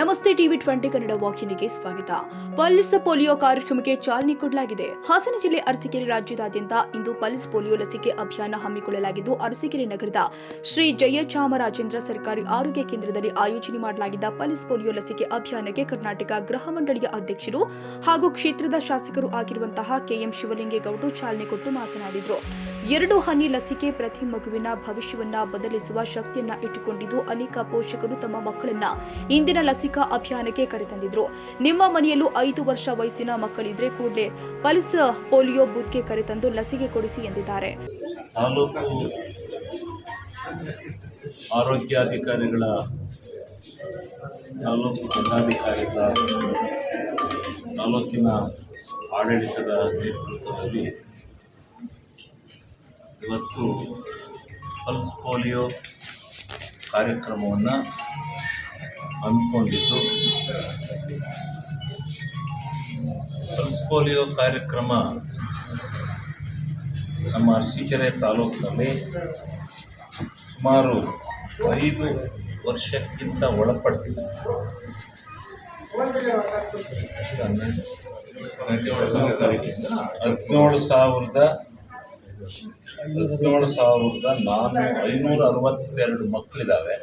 ನಮಸ್ತೆ ಟಿವಿ 20 ಕನ್ನಡ ವಾಹಿನಿಗೆ ಸ್ವಾಗತ. ಪಲ್ಸ್ ಪೋಲಿಯೋ ಕಾರ್ಯಕ್ರಮಕ್ಕೆ ಚಾಲನೆ ಕೊಡಲಾಗಿದೆ. ಹಾಸನ ಜಿಲ್ಲೆ ಅರಸೀಕೆರೆ ರಾಜ್ಯದಾದ್ಯಂತ ಇಂದು ಪಲ್ಸ್ ಪೋಲಿಯೋ ಲಸಿಕೆ ಅಭಿಯಾನ ಹಮ್ಮಿಕೊಳ್ಳಲಾಗಿದ್ದು, ಅರಸೀಕೆರೆ ನಗರದ ಶ್ರೀ ಜಯಚಾಮರಾಜೇಂದ್ರ ಸರ್ಕಾರಿ ಆರೋಗ್ಯ ಕೇಂದ್ರದಲ್ಲಿ ಆಯೋಜನೆ ಮಾಡಲಾಗಿದ್ದ ಪಲ್ಸ್ ಪೋಲಿಯೋ ಲಸಿಕೆ ಅಭಿಯಾನಕ್ಕೆ ಕರ್ನಾಟಕ ಗೃಹ ಮಂಡಳಿಯ ಅಧ್ಯಕ್ಷರು ಹಾಗೂ ಕ್ಷೇತ್ರದ ಶಾಸಕರು ಆಗಿರುವಂತಹ ಕೆಎಂ ಶಿವಲಿಂಗೇಗೌಡರು ಚಾಲನೆ ಕೊಟ್ಟು ಮಾತನಾಡಿದರು. 2 ಹನಿ ಲಸಿಕೆ ಪ್ರತಿ ಮಗುವಿನ ಭವಿಷ್ಯವನ್ನ ಬದಲಿಸುವ ಶಕ್ತಿಯನ್ನ ಇಟ್ಟುಕೊಂಡಿದ್ದು, ಅನೇಕ ಪೋಷಕರು ತಮ್ಮ ಮಕ್ಕಳನ್ನ ಇಂದಿನ ಲಸಿಕಾ ಅಭಿಯಾನಕ್ಕೆ ಕರೆತಂದಿದ್ರು. ನಿಮ್ಮ ಮನೆಯಲ್ಲೂ 5 ವರ್ಷ ವಯಸ್ಸಿನ ಮಕ್ಕಳಿದ್ರೆ ಕೂಡಲೇ ಪಲ್ಸ್ ಪೋಲಿಯೋ ಬೂತ್ಗೆ ಕರೆತಂದು ಲಸಿಕೆ ಕೊಡಿಸಿ ಎಂದಿದ್ದಾರೆ. ತಾಲೂಕು ಆರೋಗ್ಯಾಧಿಕಾರಿಗಳ ತಾಲೂಕು ಜಿಲ್ಲಾಧಿಕಾರಿಗಳ ತಾಲೂಕಿನ ಆಡಳಿತದ ನೇತೃತ್ವದಲ್ಲಿ ಇವತ್ತು ಪಲ್ಸ್ ಪೋಲಿಯೋ ಕಾರ್ಯಕ್ರಮವನ್ನು ಹಮ್ಮಿಕೊಂಡಿದ್ದು, ಪಲ್ಸ್ ಪೋಲಿಯೋ ಕಾರ್ಯಕ್ರಮ ನಮ್ಮ ಅರಸೀಕೆರೆ ತಾಲೂಕಿನಲ್ಲಿ ಸುಮಾರು 5 ವರ್ಷಕ್ಕಿಂತ ಒಳಪಟ್ಟಿದೆ. 17,562 ಮಕ್ಕಳಿದ್ದಾವೆ.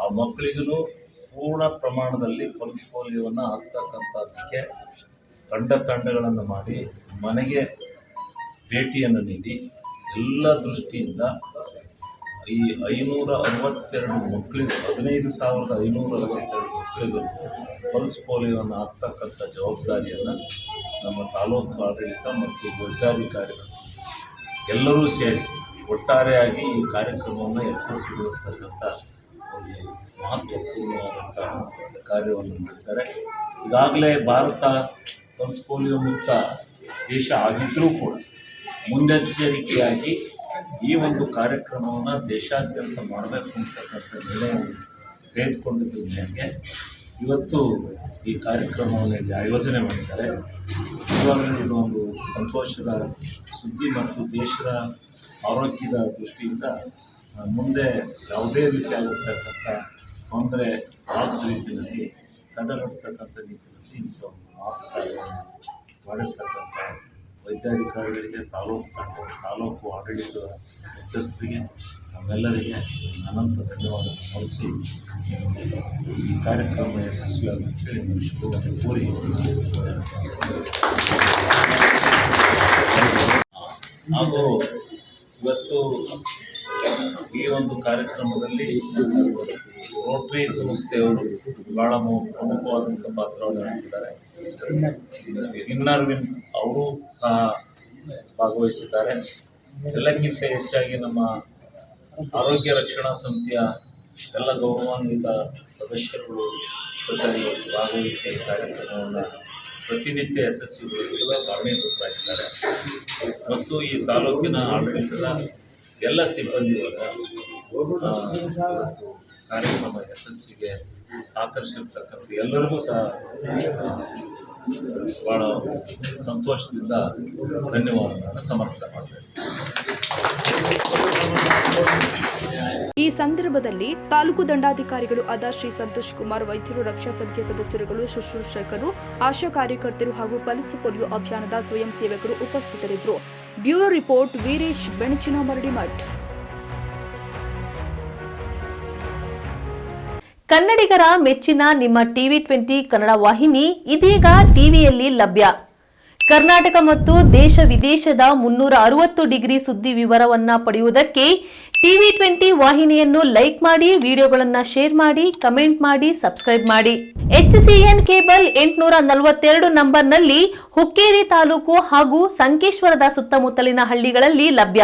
ಆ ಮಕ್ಕಳಿಗೂ ಪೂರ್ಣ ಪ್ರಮಾಣದಲ್ಲಿ ಪಲ್ಸ್ ಪೋಲಿಯೋವನ್ನು ಹಾಕ್ತಕ್ಕಂಥದ್ದಕ್ಕೆ ತಂಡಗಳನ್ನು ಮಾಡಿ ಮನೆಗೆ ಭೇಟಿಯನ್ನು ನೀಡಿ ಎಲ್ಲ ದೃಷ್ಟಿಯಿಂದ ಈ 562 ಮಕ್ಕಳಿಗೂ 15,562 ಮಕ್ಕಳಿಗೂ ಪಲ್ಸ್ ಪೋಲಿಯೋವನ್ನು ಹಾಕ್ತಕ್ಕಂಥ ಜವಾಬ್ದಾರಿಯನ್ನು ನಮ್ಮ ತಾಲೂಕು ಆಡಳಿತ ಮತ್ತು ವೈದ್ಯಾಧಿಕಾರಿಗಳು ಎಲ್ಲರೂ ಸೇರಿ ಒಟ್ಟಾರೆಯಾಗಿ ಈ ಕಾರ್ಯಕ್ರಮವನ್ನು ಯಶಸ್ವಿಗೊಳಿಸ್ತಕ್ಕಂಥ ಒಂದು ಮಹತ್ವಪೂರ್ಣವಾದಂಥ ಕಾರ್ಯವನ್ನು ಮಾಡಿದ್ದಾರೆ. ಈಗಾಗಲೇ ಭಾರತ ಪಲ್ಸ್ ಪೋಲಿಯೋ ಮುಕ್ತ ದೇಶ ಆಗಿದ್ದರೂ ಕೂಡ ಮುನ್ನೆಚ್ಚರಿಕೆಯಾಗಿ ಈ ಒಂದು ಕಾರ್ಯಕ್ರಮವನ್ನು ದೇಶಾದ್ಯಂತ ಮಾಡಬೇಕು ಅಂತಕ್ಕಂಥ ನಿರ್ಣಯವನ್ನು ತೆಗೆದುಕೊಂಡಿದ್ದ ಮೇರೆಗೆ ಇವತ್ತು ಈ ಕಾರ್ಯಕ್ರಮವನ್ನು ಇಲ್ಲಿ ಆಯೋಜನೆ ಮಾಡಿದ್ದಾರೆ. ಇವಾಗಲೂ ಇದು ಒಂದು ಸಂತೋಷದ ಸುದ್ದಿ ಮತ್ತು ದೇಶದ ಆರೋಗ್ಯದ ದೃಷ್ಟಿಯಿಂದ ಮುಂದೆ ಯಾವುದೇ ರೀತಿಯಾಗಿರ್ತಕ್ಕಂಥ ತೊಂದರೆ ಆಗದ ರೀತಿಯಲ್ಲಿ ತಡೆಗಟ್ಟತಕ್ಕಂಥ ರೀತಿಯಲ್ಲಿ ಇಂಥ ಒಂದು ಕಾರ್ಯವನ್ನು ಮಾಡಿರ್ತಕ್ಕಂಥ ವೈದ್ಯಾಧಿಕಾರಿಗಳಿಗೆ, ತಾಲೂಕು ಆಡಳಿತದ ಮುಖ್ಯಸ್ಥರಿಗೆ, ನಮ್ಮೆಲ್ಲರಿಗೆ ಅನಂತ ಧನ್ಯವಾದ ಸಲ್ಲಿಸಿ ಈ ಕಾರ್ಯಕ್ರಮ ಯಶಸ್ವಿಯಾಗುತ್ತೆ ಹೇಳಿ ಶುಭವನ್ನು ಕೋರಿ ಹಾಗೂ ಇವತ್ತು ಈ ಒಂದು ಕಾರ್ಯಕ್ರಮದಲ್ಲಿ ರೋಟರಿ ಸಂಸ್ಥೆಯವರು ಭಾಳ ಪ್ರಮುಖವಾದಂಥ ಪಾತ್ರವನ್ನು ವಹಿಸಿದ್ದಾರೆ. ಇನ್ನರ್ ವಿನ್ಸ್ ಅವರು ಸಹ ಭಾಗವಹಿಸಿದ್ದಾರೆ. ಎಲ್ಲಕ್ಕಿಂತ ಹೆಚ್ಚಾಗಿ ನಮ್ಮ ಆರೋಗ್ಯ ರಕ್ಷಣಾ ಸಮಿತಿಯ ಎಲ್ಲ ಗೌರವಾನ್ವಿತ ಸದಸ್ಯರುಗಳು ಜೊತೆಗೆ ಭಾಗವಹಿಸಿ ಈ ಕಾರ್ಯಕ್ರಮವನ್ನು ಪ್ರತಿನಿತ್ಯ ಯಶಸ್ವಿಗೊಳಿಸಲು ಕಾರಣೀಭೂತರಾಗಿದ್ದಾರೆ. ಮತ್ತು ಈ ತಾಲೂಕಿನ ಆಡಳಿತದ ಎಲ್ಲ ಸಿಬ್ಬಂದಿಗಳ ಕಾರ್ಯಕ್ರಮ ಯಶಸ್ವಿಗೆ ಸಹಕರಿಸಿರ್ತಕ್ಕಂಥ ಎಲ್ಲರಿಗೂ ಸಹ ಭಾಳ ಸಂತೋಷದಿಂದ ಧನ್ಯವಾದಗಳನ್ನು ಸಮರ್ಪಣೆ ಮಾಡ್ತೇನೆ. ಈ ಸಂದರ್ಭದಲ್ಲಿ ತಾಲೂಕು ದಂಡಾಧಿಕಾರಿಗಳು ಆದ ಶ್ರೀ ಸಂತೋಷ್ ಕುಮಾರ್, ವೈದ್ಯರು, ರಕ್ಷಾ ಸಮಿತಿಯ ಸದಸ್ಯರುಗಳು, ಶುಶ್ರೂಷಕರು, ಆಶಾ ಕಾರ್ಯಕರ್ತರು ಹಾಗೂ ಪಲ್ಸ್ ಪೋಲಿಯೋ ಅಭಿಯಾನದ ಸ್ವಯಂ ಸೇವಕರು ಉಪಸ್ಥಿತರಿದ್ದರು. Bureau report, Veeresh Benachina Maradimath. ಕನ್ನಡಿಗರ ಮೆಚ್ಚಿನ ನಿಮ್ಮ ಟಿವಿ 20 ಕನ್ನಡ ವಾಹಿನಿ ಇದೀಗ ಟಿವಿಯಲ್ಲಿ ಲಭ್ಯ. ಕರ್ನಾಟಕ ಮತ್ತು ದೇಶ ವಿದೇಶದ 360 ಡಿಗ್ರಿ ಸುದ್ದಿ ವಿವರವನ್ನ ಪಡೆಯುವುದಕ್ಕೆ ಟಿವಿ 20 ವಾಹಿನಿಯನ್ನು ಲೈಕ್ ಮಾಡಿ, ವಿಡಿಯೋಗಳನ್ನು ಶೇರ್ ಮಾಡಿ, ಕಮೆಂಟ್ ಮಾಡಿ, ಸಬ್ಸ್ಕ್ರೈಬ್ ಮಾಡಿ. HCN ಕೇಬಲ್ 842 ನಂಬರ್ನಲ್ಲಿ ಹುಕ್ಕೇರಿ ತಾಲೂಕು ಹಾಗೂ ಸಂಕೇಶ್ವರದ ಸುತ್ತಮುತ್ತಲಿನ ಹಳ್ಳಿಗಳಲ್ಲಿ ಲಭ್ಯ.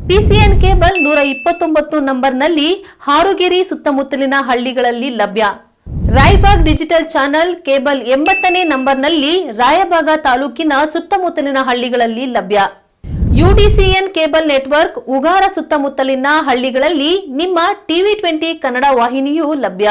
PCN ಕೇಬಲ್ 129 ನಂಬರ್ನಲ್ಲಿ ಹಾರುಗೆರೆ ಸುತ್ತಮುತ್ತಲಿನ ಹಳ್ಳಿಗಳಲ್ಲಿ ಲಭ್ಯ. ರಾಯಬಾಗ್ ಡಿಜಿಟಲ್ ಚಾನೆಲ್ ಕೇಬಲ್ 80ನೇ ನಂಬರ್ನಲ್ಲಿ ರಾಯಬಾಗ ತಾಲೂಕಿನ ಸುತ್ತಮುತ್ತಲಿನ ಹಳ್ಳಿಗಳಲ್ಲಿ ಲಭ್ಯ. UDCN ಕೇಬಲ್ ನೆಟ್ವರ್ಕ್ ಉಗಾರ ಸುತ್ತಮುತ್ತಲಿನ ಹಳ್ಳಿಗಳಲ್ಲಿ ನಿಮ್ಮ ಟಿವಿ 20 ಕನ್ನಡ ವಾಹಿನಿಯೂ ಲಭ್ಯ.